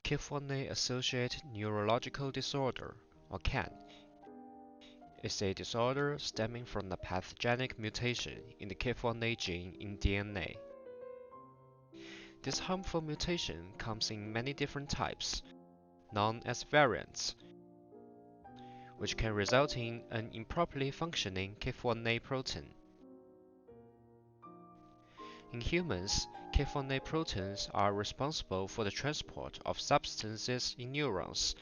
KIF1A-Associated Neurological Disorder, or KAND, is a disorder stemming from a pathogenic mutation in the KIF1A gene in DNA. This harmful mutation comes in many different types, known as variants, which can result in an improperly functioning KIF1A protein. In humans, KIF1A proteins are responsible for the transport of substances in neurons.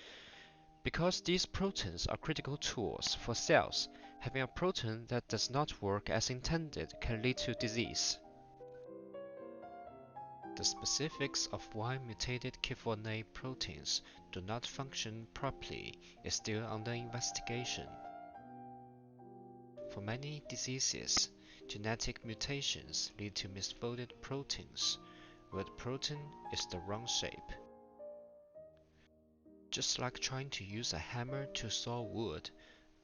Because these proteins are critical tools for cells, having a protein that does not work as intended can lead to disease. The specifics of why mutated KIF1A proteins do not function properly is still under investigation. For many diseases, genetic mutations lead to misfolded proteins, where the protein is the wrong shape. Just like trying to use a hammer to saw wood,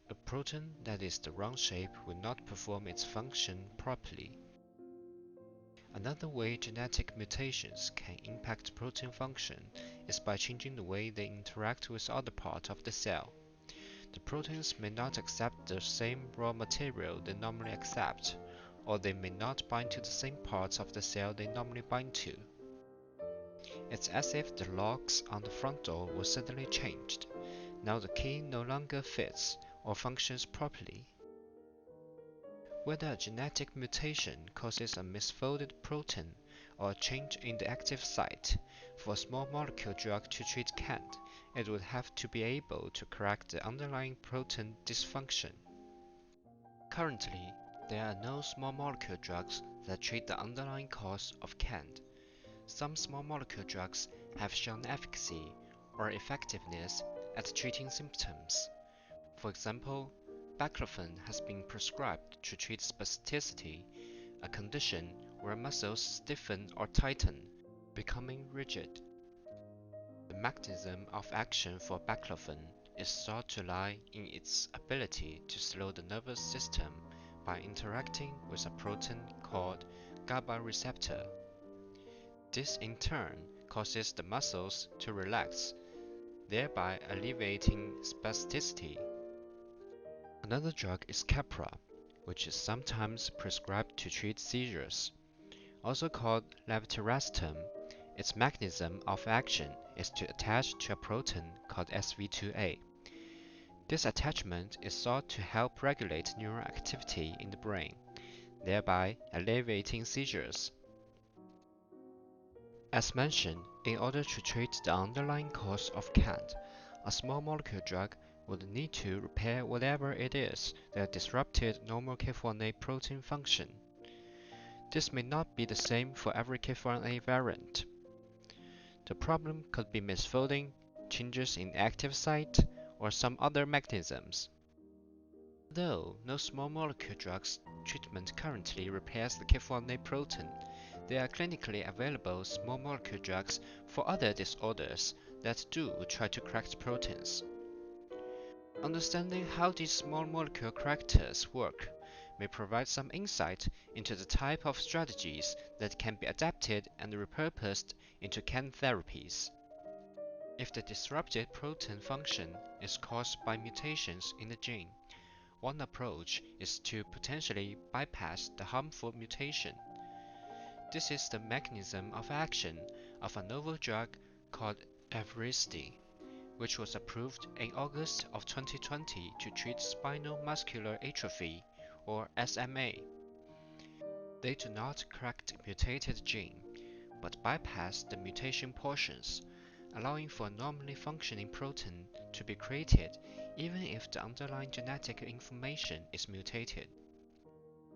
a protein that is the wrong shape will not perform its function properly. Another way genetic mutations can impact protein function is by changing the way they interact with other parts of the cell. The proteins may not accept the same raw material they normally accept, or they may not bind to the same parts of the cell they normally bind to. It's as if the locks on the front door were suddenly changed. Now the key no longer fits or functions properly. Whether a genetic mutation causes a misfolded protein or a change in the active site, for a small molecule drug to treat KAND, it would have to be able to correct the underlying protein dysfunction. Currently, there are no small molecule drugs that treat the underlying cause of KAND. Some small molecule drugs have shown efficacy or effectiveness at treating symptoms. For example, Baclofen has been prescribed to treat spasticity, a condition where muscles stiffen or tighten, becoming rigid. The mechanism of action for Baclofen is thought to lie in its ability to slow the nervous system by interacting with a protein called GABA receptor. This in turn causes the muscles to relax, thereby alleviating spasticity. Another drug is Keppra, which is sometimes prescribed to treat seizures. Also called levetiracetam, its mechanism of action is to attach to a protein called SV2A. This attachment is thought to help regulate neural activity in the brain, thereby alleviating seizures. As mentioned, in order to treat the underlying cause of KAND, a small molecule drug would need to repair whatever it is that disrupted normal KIF1A protein function. This may not be the same for every KIF1A variant. The problem could be misfolding, changes in active site, or some other mechanisms. Though no small molecule drugs treatment currently repairs the KIF1A protein, there are clinically available small molecule drugs for other disorders that do try to correct proteins. Understanding how these small molecule correctors work may provide some insight into the type of strategies that can be adapted and repurposed into KAND therapies. If the disrupted protein function is caused by mutations in the gene, one approach is to potentially bypass the harmful mutation. This is the mechanism of action of a novel drug called Evrysdi, which was approved in August of 2020 to treat spinal muscular atrophy, or SMA. They do not correct the mutated gene, but bypass the mutation portions, allowing for a normally functioning protein to be created even if the underlying genetic information is mutated.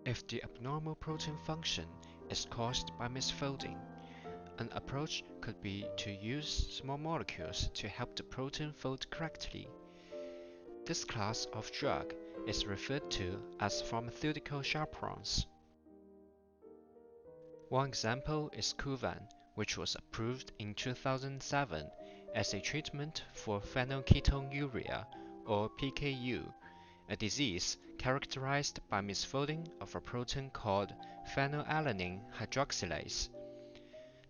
If the abnormal protein function is caused by misfolding, an approach could be to use small molecules to help the protein fold correctly. This class of drug is referred to as pharmaceutical chaperones. One example is Kuvan, which was approved in 2007 as a treatment for phenylketonuria, or PKU, a disease characterized by misfolding of a protein called phenylalanine hydroxylase.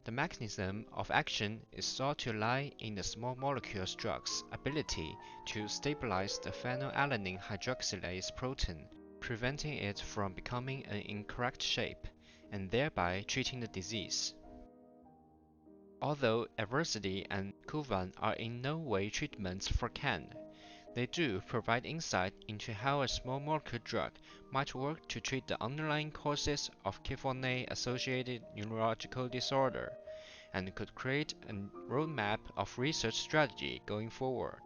The mechanism of action is thought to lie in the small molecule drug's ability to stabilize the phenylalanine hydroxylase protein, preventing it from becoming an incorrect shape, and thereby treating the disease. Although adversity and Kuvan are in no way treatments for KAND, they do provide insight into how a small molecule drug might work to treat the underlying causes of KIF1A-Associated Neurological Disorder, and could create a roadmap of research strategy going forward.